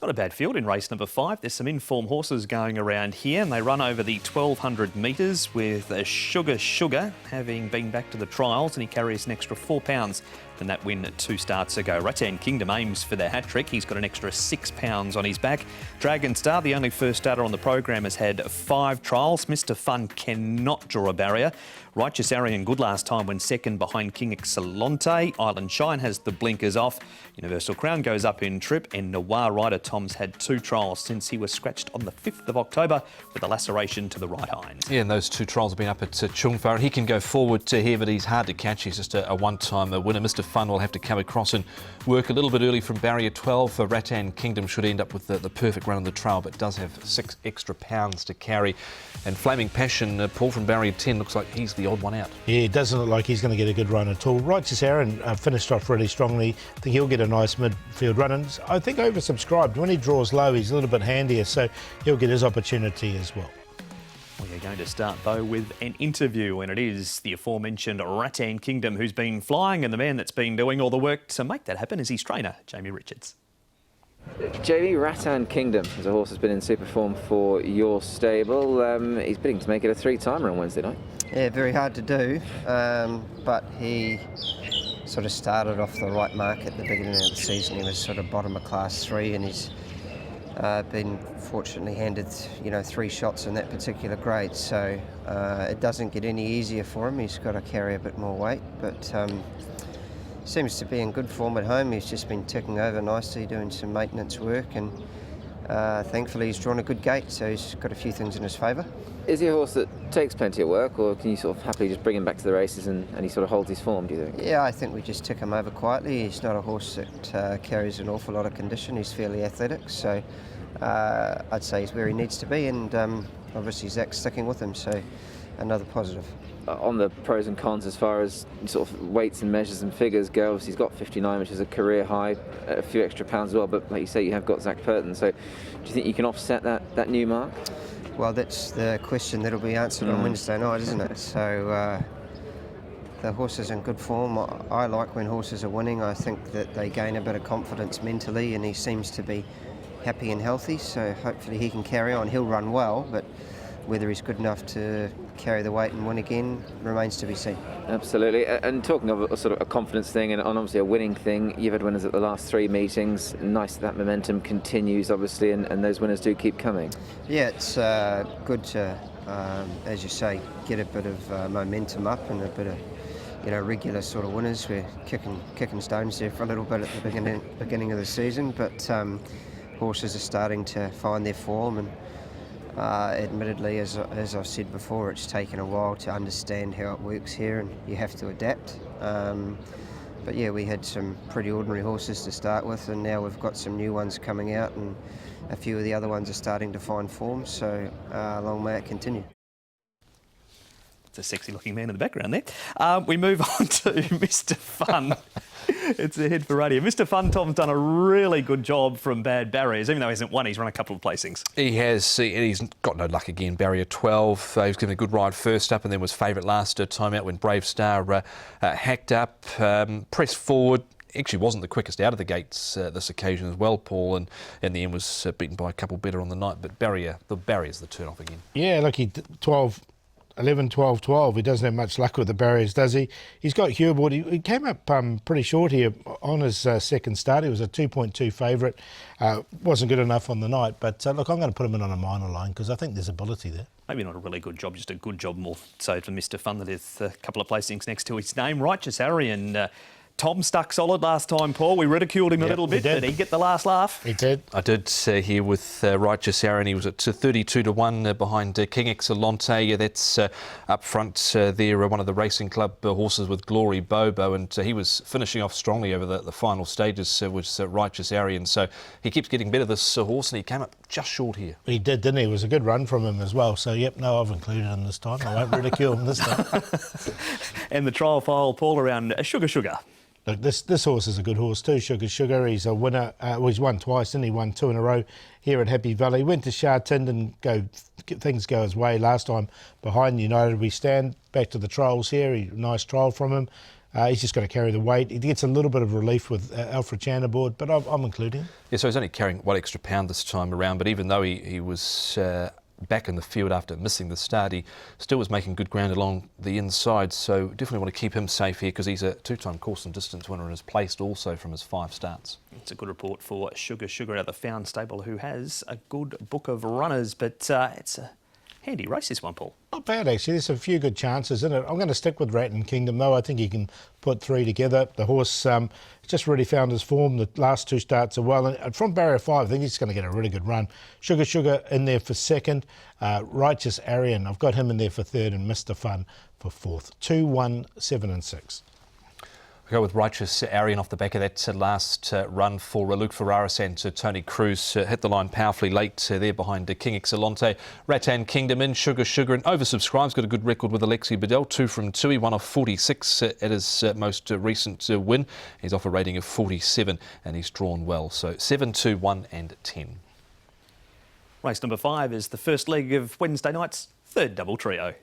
Not a bad field in race number 5. There's some in-form horses going around here, and they run over the 1,200 metres with Sugar having been back to the trials, and he carries an extra £4 than that win 2 starts ago. Rattan Kingdom aims for the hat-trick. He's got an extra £6 on his back. Dragon Star, the only first starter on the program, has had 5 trials. Mr Fun cannot draw a barrier. Righteous Arian good last time when second behind King Excellente. Island Shine has the blinkers off. Universal Crown goes up in trip, and Noir Rider Tom's had 2 trials since he was scratched on the 5th of October with a laceration to the right hind. Yeah, and those 2 trials have been up at Chungfar. He can go forward to here, but he's hard to catch. He's just a one-time winner. Mr Fun will have to come across and work a little bit early from barrier 12. For Rattan Kingdom should end up with the perfect run on the trail, but does have 6 extra pounds to carry. And Flaming Passion, Paul, from barrier 10, looks like he's the odd one out. Yeah, it doesn't look like he's going to get a good run at all. Righteous Aaron finished off really strongly. I think he'll get a nice midfield run. And I think oversubscribed. When he draws low, he's a little bit handier, so he'll get his opportunity as well. We are going to start, though, with an interview, and it is the aforementioned Rattan Kingdom who's been flying, and the man that's been doing all the work to make that happen is his trainer, Jamie Richards. JB, Rattan Kingdom is a horse that's been in super form for your stable. He's bidding to make it a 3-timer on Wednesday night. Yeah, very hard to do, but he sort of started off the right mark at the beginning of the season. He was sort of bottom of class 3, and he's been fortunately handed 3 shots in that particular grade, so it doesn't get any easier for him. He's got to carry a bit more weight, but seems to be in good form at home. He's just been ticking over nicely, doing some maintenance work, and thankfully he's drawn a good gate, so he's got a few things in his favour. Is he a horse that takes plenty of work, or can you sort of happily just bring him back to the races and he sort of holds his form, do you think? Yeah, I think we just tick him over quietly. He's not a horse that carries an awful lot of condition. He's fairly athletic, so I'd say he's where he needs to be, and obviously Zach's sticking with him, so another positive. On the pros and cons as far as sort of weights and measures and figures go, obviously he's got 59, which is a career high, a few extra pounds as well, but like you say, you have got Zach Purton, so do you think you can offset that new mark? Well, that's the question that'll be answered on Wednesday night, isn't it? So the horse is in good form. I like when horses are winning. I think that they gain a bit of confidence mentally, and he seems to be happy and healthy, so hopefully he can carry on. He'll run well, but whether he's good enough to carry the weight and win again remains to be seen. Absolutely. And talking of a sort of a confidence thing and obviously a winning thing, you've had winners at the last 3 meetings. Nice that momentum continues, obviously, and those winners do keep coming. Yeah, it's good to, as you say, get a bit of momentum up and a bit of regular sort of winners. We're kicking stones there for a little bit at the beginning of the season, but horses are starting to find their form, and admittedly, as I've said before, it's taken a while to understand how it works here, and you have to adapt. But yeah, we had some pretty ordinary horses to start with, and now we've got some new ones coming out, and a few of the other ones are starting to find form, so long may it continue. It's a sexy-looking man in the background there. We move on to Mr Fun. It's a hit for radio. Mr Fun, Tom's done a really good job from bad barriers. Even though he hasn't won, he's run a couple of placings. He has. He's got no luck again. Barrier 12. He was given a good ride first up and then was favourite last time out when Brave Star hacked up. Pressed forward. Actually wasn't the quickest out of the gates this occasion as well, Paul, and in the end was beaten by a couple better on the night. But the barrier's the turn-off again. Yeah, look, 11, 12, 12. He doesn't have much luck with the barriers, does he? He's got Hubert. He came up pretty short here on his second start. He was a 2.2 favourite. Wasn't good enough on the night, but look, I'm going to put him in on a minor line because I think there's ability there. Maybe not a really good job, just a good job more so for Mr Fun that is a couple of placings next to his name. Righteous Arian. Tom stuck solid last time, Paul. We ridiculed him a little bit. Did he get the last laugh? He did. I did here with Righteous Aaron. He was at 32-1 behind King Excellente. That's up front there, one of the racing club horses with Glory Bobo, and he was finishing off strongly over the final stages with Righteous Arian. So he keeps getting better, this horse, and he came up just short here. He did, didn't he? It was a good run from him as well. So, yep, no, I've included him this time. I won't ridicule him this time. And the trial file, Paul, around Sugar. Look, this horse is a good horse too, Sugar. He's a winner. He's won twice, and he won 2 in a row here at Happy Valley. Went to Sha Tin and things go his way last time behind United We Stand. Back to the trials here. Nice trial from him. He's just got to carry the weight. He gets a little bit of relief with Alfred Chan aboard, but I'm including him. Yeah, so he's only carrying 1 extra pound this time around, but even though he was back in the field after missing the start, he still was making good ground along the inside, so definitely want to keep him safe here because he's a 2-time course and distance winner and is placed also from his 5 starts. It's a good report for Sugar out of the Found stable, who has a good book of runners, but it's a handy race, this one, Paul. Not bad, actually. There's a few good chances in it. I'm going to stick with Ratton Kingdom, though. I think he can put 3 together. The horse just really found his form. The last 2 starts are well. And from barrier 5, I think he's going to get a really good run. Sugar in there for 2nd. Righteous Arian, I've got him in there for 3rd, and Mr. Fun for 4th. 2, 1, 7 and 6. We go with Righteous Arian off the back of that last run for Luke Ferraris and Tony Cruz. Hit the line powerfully late there behind King Excellente. Rattan Kingdom in, Sugar and oversubscribed's got a good record with Alexi Bedell. 2 from 2, he won off 46 at his most recent win. He's off a rating of 47 and he's drawn well. So 7, 2, 1 and 10. Race number 5 is the first leg of Wednesday night's 3rd double trio.